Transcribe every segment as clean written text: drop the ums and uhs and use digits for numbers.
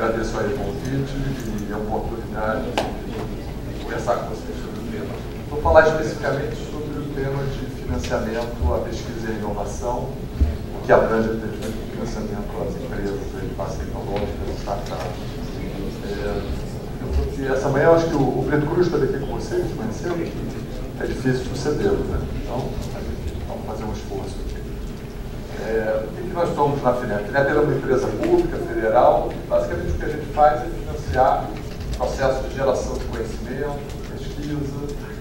agradeço aí o convite e a oportunidade de conversar com vocês sobre o tema. Vou falar especificamente sobre o tema de financiamento à pesquisa e à inovação, que abrange o financiamento às empresas de base tecnológica, startups. Essa manhã eu acho que o Brito Cruz esteve aqui com vocês, conheceu? É difícil sucedê-lo, né? Então, vamos fazer um esforço aqui. O que nós somos na FINEP? A FINEP é uma empresa pública, federal, e basicamente o que a gente faz é financiar o processo de geração de conhecimento, pesquisa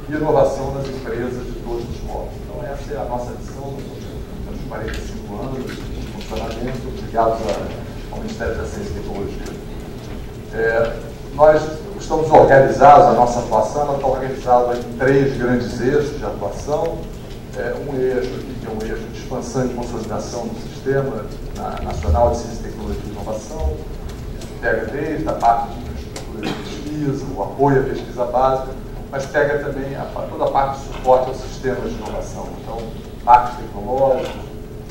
e inovação nas empresas de todos os modos. Então, essa é a nossa missão. Nós temos 45 anos de funcionamento, ligados ao Ministério da Ciência e Tecnologia. Nós estamos organizados, a nossa atuação ela está organizada em 3 grandes eixos de atuação. Um eixo aqui, que é um eixo de expansão e consolidação do Sistema Nacional de Ciência, Tecnologia e Inovação. Isso pega desde a parte de infraestrutura de pesquisa, o apoio à pesquisa básica, mas pega também toda a parte de suporte aos sistemas de inovação. Então, parques tecnológicos,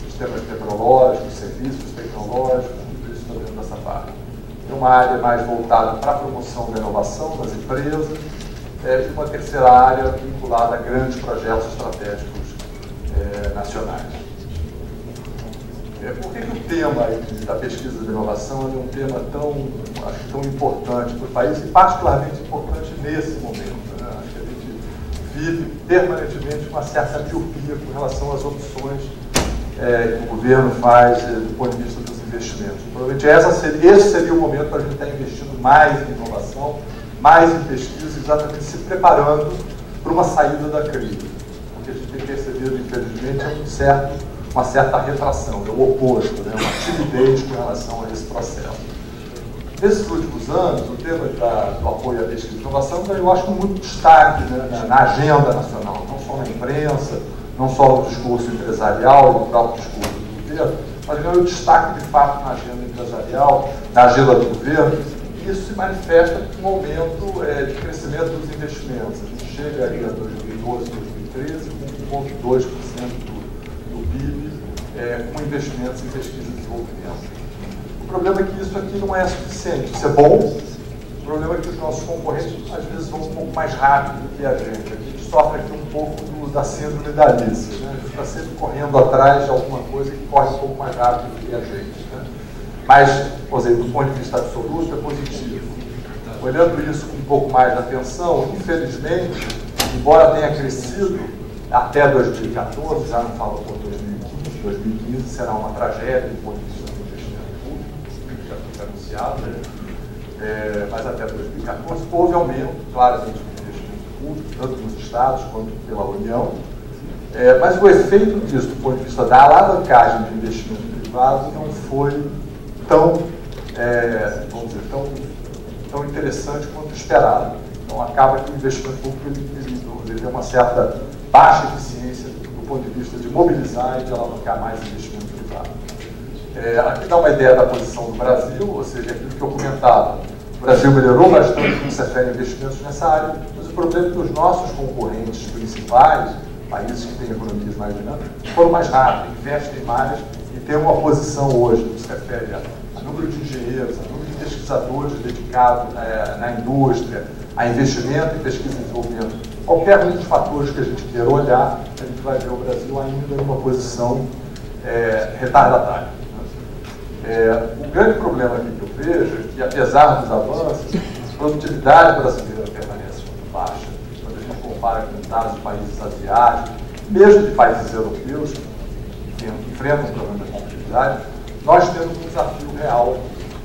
sistemas meteorológicos, serviços tecnológicos, tudo isso está dentro dessa parte. Tem uma área mais voltada para a promoção da inovação das empresas e uma terceira área vinculada a grandes projetos estratégicos nacionais. Por que o tema da pesquisa de inovação é um tema tão importante para o país e particularmente importante nesse momento? Né? Acho que a gente vive permanentemente uma certa miopia com relação às opções que o governo faz do ponto de vista dos investimentos. Provavelmente esse seria o momento para a gente estar investindo mais em inovação, mais em pesquisa, exatamente se preparando para uma saída da crise. O que a gente tem percebido, infelizmente, é uma certa retração, é o oposto, né? Uma timidez com relação a esse processo. Nesses últimos anos, o tema do apoio à pesquisa e inovação ganhou, acho que, muito destaque, né, na agenda nacional, não só na imprensa, não só no discurso empresarial e no próprio discurso do governo, mas ganhou destaque, de fato, na agenda empresarial, na agenda do governo, e isso se manifesta com um aumento de crescimento dos investimentos. A gente chega aí a 2012, 2013, com 1,2% do PIB, com investimentos em pesquisa e desenvolvimento. O problema é que isso aqui não é suficiente. Isso é bom, o problema é que os nossos concorrentes, às vezes, vão um pouco mais rápido do que a gente sofre aqui um pouco da síndrome da Alice, né? A gente está sempre correndo atrás de alguma coisa que corre um pouco mais rápido do que a gente, né? Mas, por exemplo, do ponto de vista absoluto, é positivo. Olhando isso com um pouco mais de atenção, infelizmente, embora tenha crescido até 2014, já não falo por 2015, 2015 será uma tragédia do ponto de vista do investimento público, já foi anunciado, né? Mas até 2014 houve aumento, claramente, tanto nos estados quanto pela União, mas o efeito disso, do ponto de vista da alavancagem de investimento privado, não foi tão, vamos dizer, tão interessante quanto esperado. Então, acaba que o investimento público ele tem uma certa baixa eficiência do ponto de vista de mobilizar e de alavancar mais investimento privado. Aqui dá uma ideia da posição do Brasil, ou seja, aquilo que eu comentava. O Brasil melhorou bastante no que se refere a investimentos nessa área, mas o problema é que os nossos concorrentes principais, países que têm economias mais dinâmicas, foram mais rápidos, investem mais e têm uma posição hoje, no que se refere a número de engenheiros, a número de pesquisadores dedicados na indústria, a investimento em pesquisa e desenvolvimento. Qualquer um dos fatores que a gente queira olhar, a gente vai ver o Brasil ainda em uma posição retardatária. O grande problema aqui que eu vejo é que, apesar dos avanços, a produtividade brasileira permanece muito baixa. Quando a gente compara com dados de países asiáticos, mesmo de países europeus, que enfrentam um problema de competitividade, nós temos um desafio real.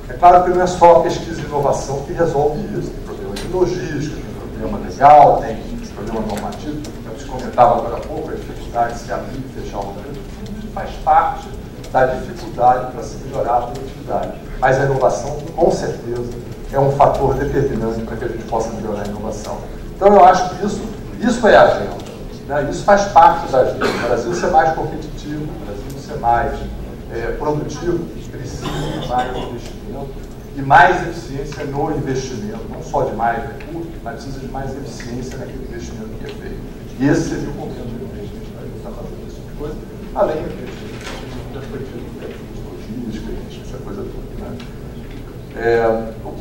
É claro que não é só a pesquisa e inovação que resolve isso. Tem problema de logística, tem problema legal, tem problema normativo. Eu te comentava agora há pouco a dificuldade de se abrir e fechar o governo. Isso faz parte da dificuldade para se melhorar a produtividade. Mas a inovação, com certeza, é um fator determinante para que a gente possa melhorar a inovação. Então, eu acho que isso é a agenda. Né? Isso faz parte da agenda. O Brasil ser mais competitivo, o Brasil ser mais produtivo, precisa de mais investimento e mais eficiência no investimento. Não só de mais recursos, mas precisa de mais eficiência naquele investimento que é feito. E esse seria o momento de investimento para a gente estar fazendo esse tipo de coisa, além do investimento logística, essa coisa toda. Né?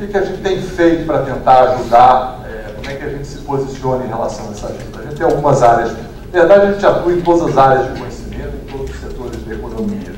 que a gente tem feito para tentar ajudar, como é que a gente se posiciona em relação a essa agenda. A gente tem algumas áreas, na verdade a gente atua em todas as áreas de conhecimento, em todos os setores da economia,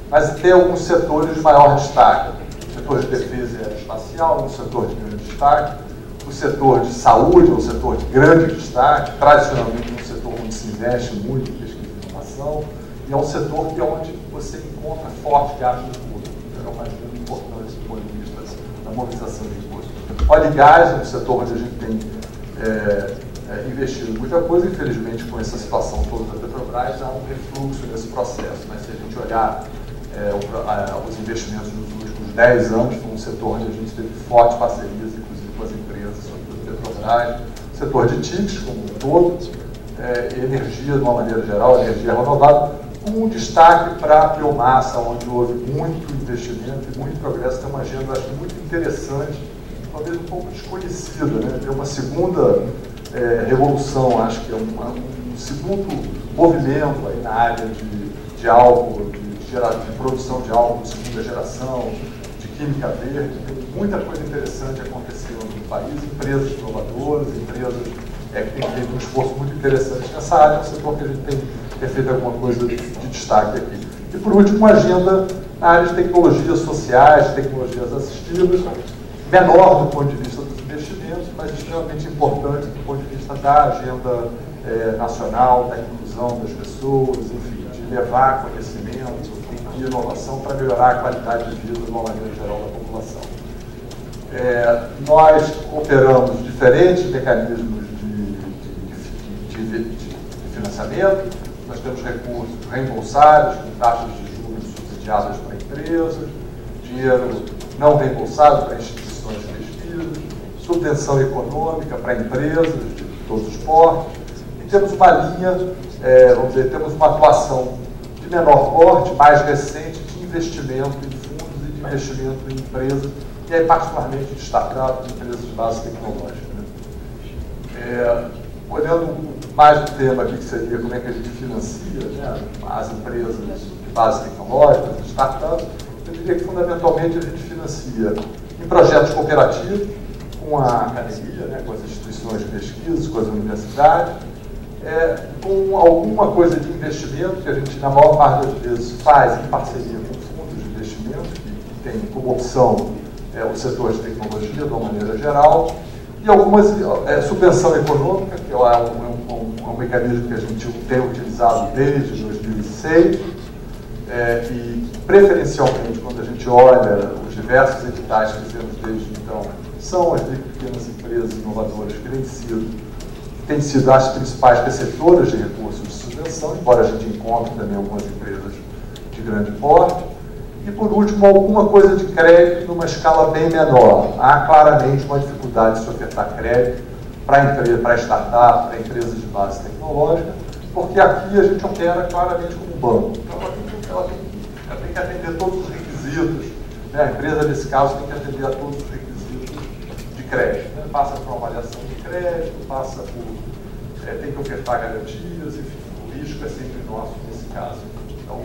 mas tem alguns setores de maior destaque. O setor de defesa e aeroespacial é um setor de grande destaque, o setor de saúde é um setor de grande destaque, tradicionalmente é um setor onde se investe muito em pesquisa e inovação, e é um setor que é onde você encontra forte gasto de recursos. É uma agenda importante do ponto de vista da mobilização de recursos. Óleo e gás é um setor onde a gente tem investido muita coisa, infelizmente com essa situação toda da Petrobras há um refluxo nesse processo, mas se a gente olhar os investimentos nos últimos 10 anos, foi um setor onde a gente teve fortes parcerias, inclusive com as empresas, sobretudo Petrobras, setor de TICs como um todo, energia de uma maneira geral, energia renovável, com um destaque para a biomassa, onde houve muito investimento e muito progresso. Tem uma agenda, acho, muito interessante, talvez um pouco desconhecida, né? Tem uma segunda revolução, acho que é um segundo movimento aí na área de álcool, de produção de álcool de segunda geração, de química verde. Tem muita coisa interessante acontecendo no país, empresas inovadoras, empresas que têm feito um esforço muito interessante nessa área, é um setor que a gente tem feito alguma coisa de destaque aqui. E por último, uma agenda na área de tecnologias sociais, tecnologias assistivas, menor do ponto de vista dos investimentos, mas extremamente importante do ponto de vista da agenda nacional, da inclusão das pessoas, enfim, de levar conhecimento e inovação para melhorar a qualidade de vida de uma maneira geral da população. Nós operamos diferentes mecanismos de financiamento. Nós temos recursos reembolsados, com taxas de juros subsidiadas para empresas, dinheiro não reembolsado para instituições de pesquisa, subvenção econômica para empresas de todos os portes, e temos uma linha, vamos dizer, temos uma atuação de menor porte, mais recente, de investimento em fundos e de investimento em empresas, e aí particularmente destacado em empresas de base tecnológica. Né? Olhando mais o tema aqui, que seria como é que a gente financia, né, as empresas de base tecnológica, as startups, eu diria que fundamentalmente a gente financia em projetos cooperativos, com a academia, né, com as instituições de pesquisa, com as universidades, com alguma coisa de investimento que a gente, na maior parte das vezes, faz em parceria com fundos de investimento, que tem como opção o setor de tecnologia, de uma maneira geral, e algumas subvenção econômica, que é um mecanismo que a gente tem utilizado desde 2006, e preferencialmente, quando a gente olha os diversos editais que fizemos desde então, são as pequenas empresas inovadoras que têm sido as principais receptoras de recursos de subvenção, embora a gente encontre também algumas empresas de grande porte. E, por último, alguma coisa de crédito numa escala bem menor. Há claramente uma dificuldade de se ofertar crédito para startup, para empresas de base tecnológica, porque aqui a gente opera claramente como banco. Então, ela tem que atender todos os requisitos, né? A empresa, nesse caso, tem que atender a todos os requisitos de crédito. Né? Passa por uma avaliação de crédito, tem que ofertar garantias, enfim, o risco é sempre nosso nesse caso. Então,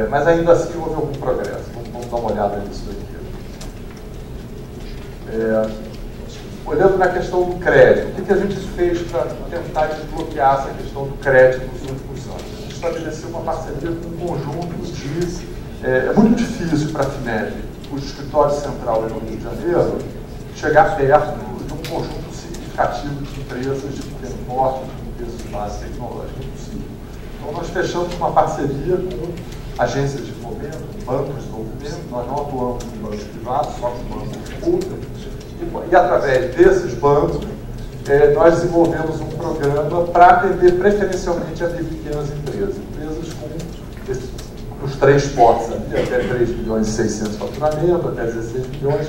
mas ainda assim houve algum progresso. Vamos dar uma olhada nisso aqui. Olhando na questão do crédito, o que a gente fez para tentar desbloquear essa questão do crédito nos últimos anos? A gente estabeleceu uma parceria com um conjunto de... É muito difícil para a FINEP, o escritório central no Rio de Janeiro, chegar perto de um conjunto significativo de empresas de pequeno porte, de empresas de base tecnológica. É impossível. Então, nós fechamos uma parceria com agências de fomento, bancos de desenvolvimento. Nós não atuamos com bancos privados, só com bancos públicos. E através desses bancos, nós desenvolvemos um programa para atender preferencialmente a pequenas empresas. Empresas com os três portes, até 3 milhões e 600 faturamento, até 16 milhões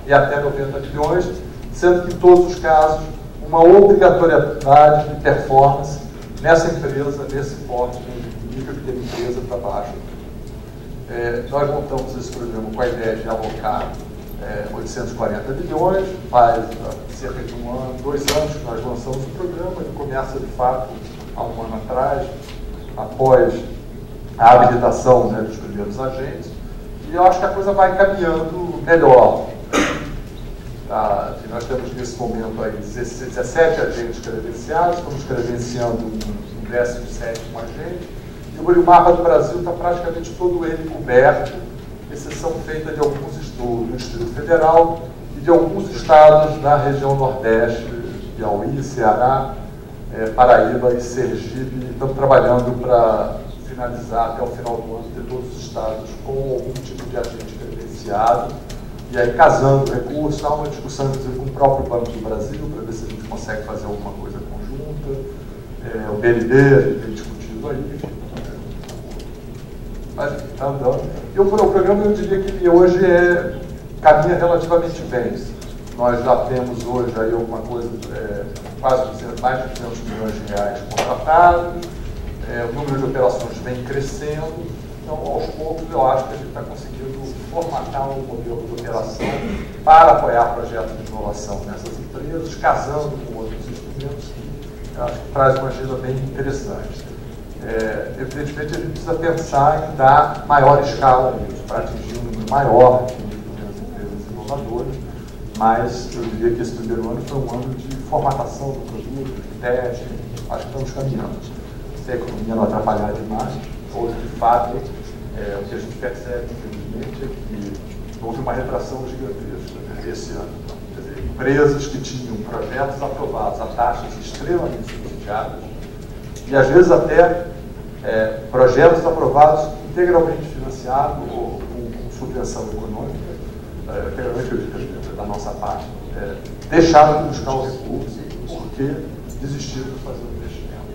e até 90 milhões, sendo que em todos os casos, uma obrigatoriedade de performance nessa empresa, nesse porte, indica que tem empresa para baixo. Nós montamos esse programa com a ideia de alocar 840 milhões, faz cerca de 2 anos que nós lançamos o programa, ele começa de fato há um ano atrás, após a habilitação, né, dos primeiros agentes, e eu acho que a coisa vai caminhando melhor. Nós temos nesse momento aí 17 agentes credenciados, estamos credenciando um 17º agente, e o mapa do Brasil está praticamente todo ele coberto, exceção feita de alguns do Distrito Federal e de alguns estados da região Nordeste, Piauí, Ceará, Paraíba e Sergipe. Estamos trabalhando para finalizar até o final do ano, ter todos os estados com algum tipo de agente credenciado. E aí, casando recursos, há uma discussão inclusive, com o próprio Banco do Brasil, para ver se a gente consegue fazer alguma coisa conjunta. O BND, a gente tem discutido aí, mas está andando. E o programa, eu diria que hoje caminha relativamente bem. Nós já temos hoje aí alguma coisa, quase mais de 200 milhões de reais contratados, o número de operações vem crescendo, então, aos poucos, eu acho que a gente está conseguindo formatar um modelo de operação para apoiar projetos de inovação nessas empresas, casando com outros instrumentos que eu acho que traz uma agenda bem interessante. Evidentemente, a gente precisa pensar em dar maior escala nisso, para atingir um número maior de empresas inovadoras, mas eu diria que esse primeiro ano foi um ano de formatação do produto, de teste, acho que estamos caminhando. Se a economia não atrapalhar demais, hoje, de fato, o que a gente percebe, infelizmente, é que houve uma retração gigantesca esse ano. Quer dizer, empresas que tinham projetos aprovados a taxas extremamente subsidiadas, e às vezes até projetos aprovados integralmente financiados ou com subvenção econômica, integralmente da nossa parte, deixaram de buscar o recurso porque desistiram de fazer o investimento,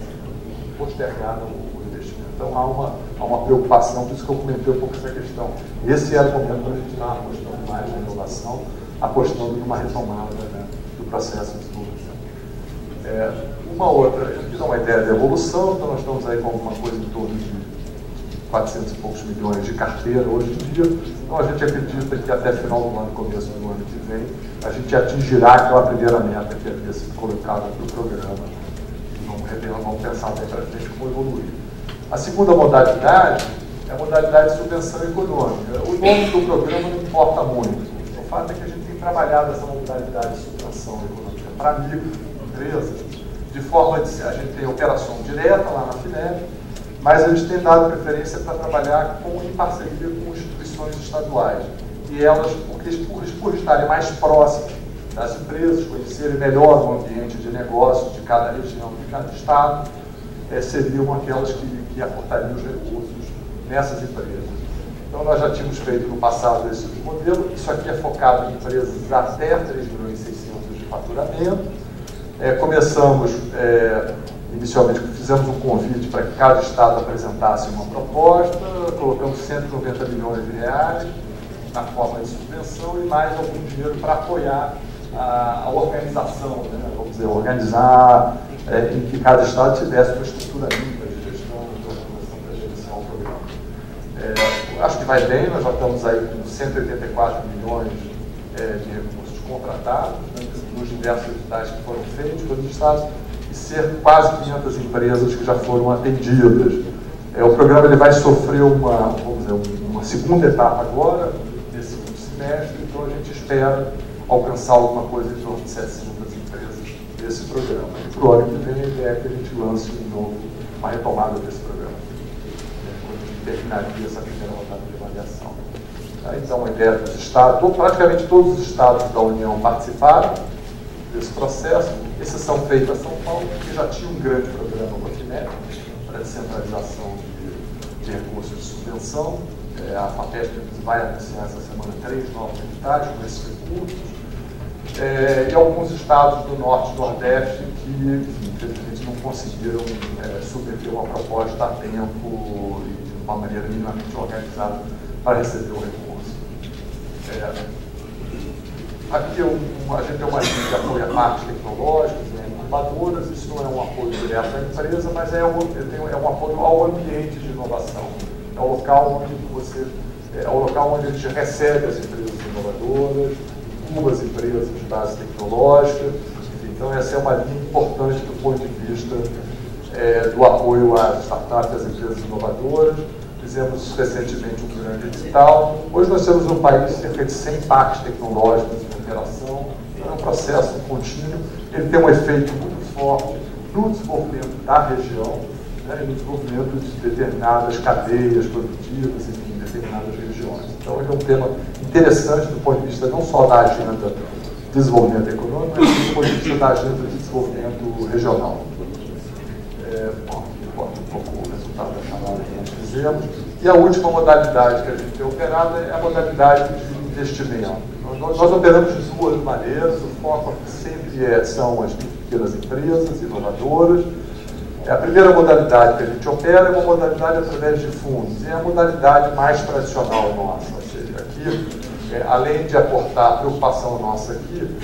postergaram o investimento. Então há uma preocupação, por isso que eu comentei um pouco essa questão. Esse era o momento quando a gente estava apostando mais na inovação, apostando numa retomada do processo de desenvolvimento. Uma outra, a gente dá uma ideia de evolução, então nós estamos aí com alguma coisa em torno de 400 e poucos milhões de carteira hoje em dia. Então a gente acredita que até final do ano, começo do ano que vem, a gente atingirá aquela primeira meta que havia sido colocada para o programa. Vamos pensar até para frente como evoluir. A segunda modalidade é a modalidade de subvenção econômica. O nome do programa não importa muito. O fato é que a gente tem trabalhado essa modalidade de subvenção econômica para microempresas, de forma de a gente tem operação direta lá na FINEP, mas a gente tem dado preferência para trabalhar em parceria com instituições estaduais. E elas, por estarem mais próximas das empresas, conhecerem melhor o ambiente de negócio de cada região, de cada estado, seriam aquelas que aportariam os recursos nessas empresas. Então, nós já tínhamos feito no passado esse modelo. Isso aqui é focado em empresas até 3,6 milhões de faturamento. Começamos, inicialmente, fizemos um convite para que cada estado apresentasse uma proposta, colocamos 190 milhões de reais na forma de subvenção e mais algum dinheiro para apoiar a organização, vamos dizer, organizar em que cada estado tivesse uma estrutura limpa de gestão e organização para gerenciar o programa. Acho que vai bem, nós já estamos aí com 184 milhões de recursos contratados, nos diversos editais que foram feitos pelos estados, e ser quase 500 empresas que já foram atendidas. O programa ele vai sofrer uma segunda etapa agora, nesse segundo semestre, então a gente espera alcançar alguma coisa em torno de 700 empresas desse programa. E para o ano que vem, a ideia é que a gente lance uma retomada desse programa, quando a gente terminaria essa primeira rodada de avaliação. Então, a ideia dos estados, praticamente todos os estados da União participaram desse processo, exceção feita a São Paulo, que já tinha um grande programa com a FINEP para descentralização de recursos de subvenção. A FAPESP vai anunciar essa semana 3 novos editais com esses recursos. E alguns estados do Norte e Nordeste que, infelizmente, não conseguiram submeter uma proposta a tempo e de uma maneira minimamente organizada para receber o recurso. Aqui a gente tem uma linha de apoio a parques tecnológicos, incubadoras. Isso não é um apoio direto à empresa, mas é um apoio ao ambiente de inovação. É o local onde a gente recebe as empresas inovadoras, incuba as empresas de base tecnológica. Enfim, então, essa é uma linha importante do ponto de vista do apoio às startups e às empresas inovadoras. Fizemos recentemente um grande edital. Hoje nós temos no país cerca de 100 parques tecnológicos em operação, um processo contínuo, ele tem um efeito muito forte no desenvolvimento da região, né, e no desenvolvimento de determinadas cadeias produtivas, enfim, em determinadas regiões. Então, ele é um tema interessante do ponto de vista não só da agenda de desenvolvimento econômico, mas do ponto de vista da agenda de desenvolvimento regional. Bom, importa um pouco o resultado da chamada que nós fizemos. E a última modalidade que a gente tem operado é a modalidade de investimento. Nós operamos de duas maneiras. O foco sempre são as pequenas empresas inovadoras. A primeira modalidade que a gente opera é uma modalidade através de fundos, e é a modalidade mais tradicional nossa. Ou seja, aqui, além de aportar preocupação nossa aqui,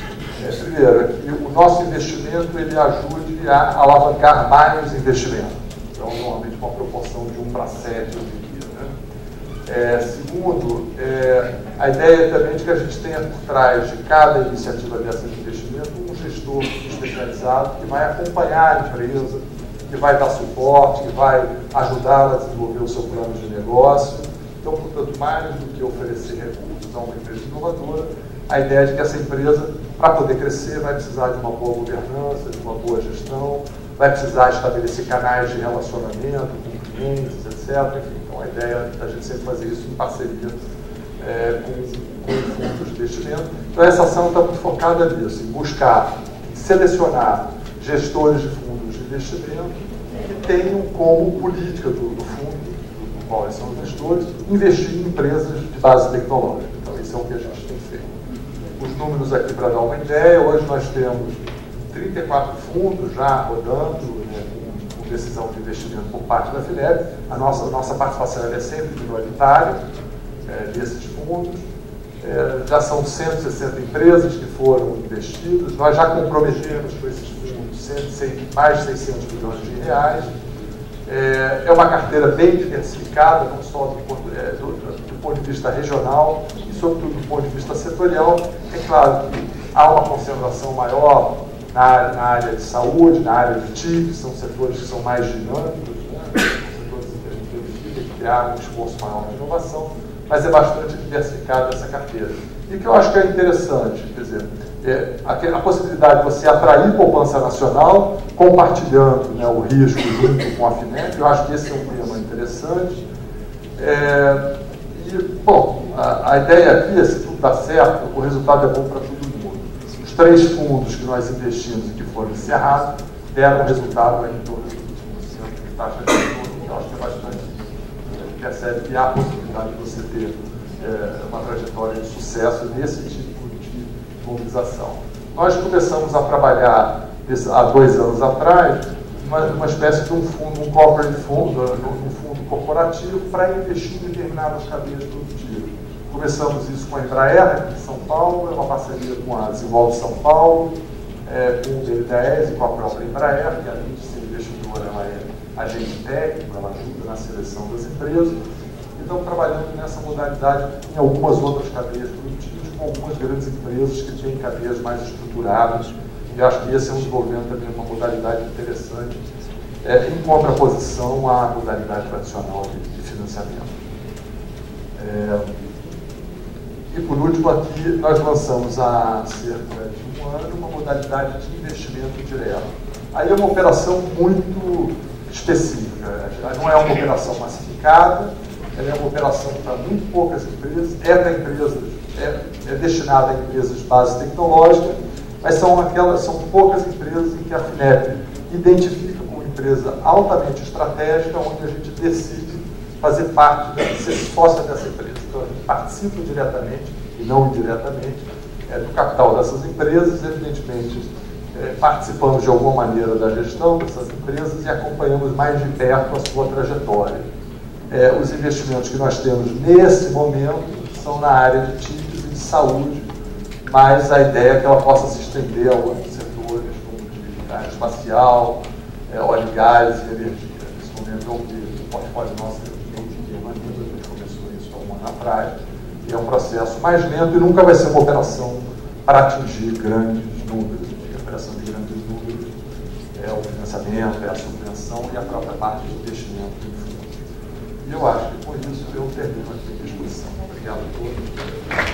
primeiro, é que o nosso investimento ele ajude a alavancar mais investimento. Então, normalmente, uma proporção de 1:7, eu diria. Né? Segundo, a ideia também de que a gente tenha por trás de cada iniciativa dessa de investimento um gestor especializado que vai acompanhar a empresa, que vai dar suporte, que vai ajudá-la a desenvolver o seu plano de negócio. Então, portanto, mais do que oferecer recursos a uma empresa inovadora, a ideia é de que essa empresa, para poder crescer, vai precisar de uma boa governança, de uma boa gestão, vai precisar estabelecer canais de relacionamento com clientes, etc. Enfim, então, a ideia é da gente sempre fazer isso em parceria com fundos de investimento. Então, essa ação está muito focada nisso, em buscar selecionar gestores de fundos de investimento que tenham como política do fundo, do qual são os gestores, investir em empresas de base tecnológica. Então, isso é o que a gente tem feito. Os números aqui para dar uma ideia, hoje nós temos 34 fundos já rodando, né, com decisão de investimento por parte da FINEP. A nossa participação é sempre minoritária desses fundos. Já são 160 empresas que foram investidas. Nós já comprometemos com esses fundos mais de 600 milhões de reais. É uma carteira bem diversificada, não só do ponto de vista regional e, sobretudo, do ponto de vista setorial. É claro que há uma concentração maior na área de saúde, na área de TIC, que são setores que são mais dinâmicos, né? Setores em que a gente verifica que há um esforço maior de inovação, mas é bastante diversificada essa carteira. E o que eu acho que é interessante, quer dizer, a possibilidade de você atrair poupança nacional, compartilhando, né, o risco junto com a FINEP. Eu acho que esse é um tema interessante. Bom, a ideia aqui, se tudo dá certo, o resultado é bom para todo mundo. Os 3 fundos que nós investimos e que foram encerrados deram um resultado em torno de 20% de taxa de retorno, que eu acho que é bastante. Percebe que há a possibilidade de você ter uma trajetória de sucesso nesse tipo de mobilização. Nós começamos a trabalhar há 2 anos atrás uma espécie de um corporate fund, um fundo corporativo para investir em determinadas cadeias produtivas. Começamos isso com a Embraer, aqui em São Paulo, é uma parceria com a Desenvolve São Paulo, com o BNDES e com a própria Embraer, que além de ser investidora, ela é agente técnico, ela ajuda na seleção das empresas. E estamos trabalhando nessa modalidade em algumas outras cadeias produtivas, com algumas grandes empresas que têm cadeias mais estruturadas. E acho que esse é um desenvolvimento também, uma modalidade interessante, em contraposição à modalidade tradicional de financiamento. E por último, aqui nós lançamos há cerca de 1 ano uma modalidade de investimento direto. Aí é uma operação muito específica, não é uma operação massificada, ela é uma operação para muito poucas empresas, para empresas, é destinada a empresas de base tecnológica, mas são poucas empresas em que a FINEP identifica como empresa altamente estratégica, onde a gente decide fazer parte, ser sócia dessa empresa. Então a gente participa diretamente e não indiretamente do capital dessas empresas, evidentemente participamos de alguma maneira da gestão dessas empresas e acompanhamos mais de perto a sua trajetória. Os investimentos que nós temos nesse momento são na área de TICs e de saúde, mas a ideia é que ela possa se estender a outros setores, como área espacial, óleo e gás e energia. Nesse momento é o que o portfólio nosso é bem pequeno ainda, a gente começou isso há 1 ano atrás, e é um processo mais lento e nunca vai ser uma operação para atingir grandes números. A operação de grandes números é o financiamento, é a subvenção e a própria parte de investimento em fundos. E eu acho que com isso eu termino aqui a discussão. Obrigado a todos.